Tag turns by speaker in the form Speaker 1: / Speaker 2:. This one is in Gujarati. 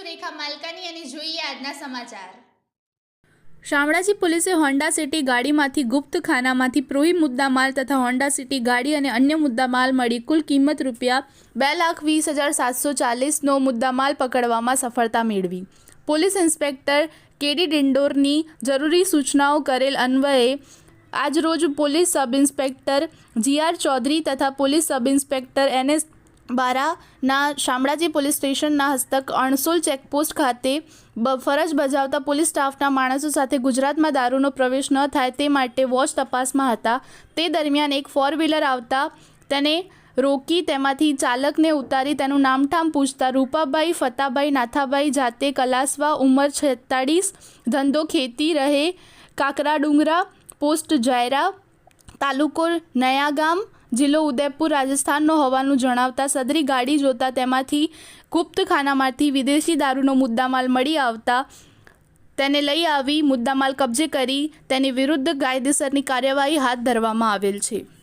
Speaker 1: રેખા માલકાની અને જોઈએ આજના સમાચાર।
Speaker 2: શામળાજી પોલીસે હોન્ડા સિટી ગાડીમાંથી ગુપ્ત ખાનામાંથી પ્રોહી મુદ્દામાલ તથા હોન્ડા સિટી ગાડી અને અન્ય મુદ્દામાલ મળી કુલ કિંમત ₹2,20,740નો મુદ્દામાલ પકડવામાં સફળતા મેળવી। પોલીસ ઇન્સ્પેક્ટર કેડી ડિંડોરની જરૂરી સૂચનાઓ કરેલ અન્વયે આજરોજ police sub inspector GR Chaudhary તથા પોલીસ સબ ઇન્સ્પેક્ટર NS બારાના શામળાજી પોલીસ સ્ટેશનના હસ્તક અણસોલ ચેકપોસ્ટ ખાતે ફરજ બજાવતા પોલીસ સ્ટાફના માણસો સાથે ગુજરાતમાં દારૂનો પ્રવેશ ન થાય તે માટે વોચ તપાસમાં હતા। તે દરમિયાન એક 4 વ્હીલર આવતા તેને રોકી તેમાંથી ચાલકને ઉતારી તેનું નામઠામ પૂછતા રૂપાભાઈ ફતાભાઈ નાથાભાઈ જાતે કલાસવા ઉંમર 46 ધંધો ખેતી રહે કાકરા ડુંગરા પોસ્ટ જાયરા તાલુકો નયાગામ જિલ્લો ઉદયપુર રાજસ્થાનનો હોવાનું જણાવતા સદરી ગાડી જોતા તેમાંથી ગુપ્ત ખાનામાંથી વિદેશી દારૂનો મુદ્દામાલ મળી આવતા તેને લઈ આવી મુદ્દામાલ કબજે કરી તેની વિરુદ્ધ કાયદેસરની કાર્યવાહી હાથ ધરવામાં આવેલ છે।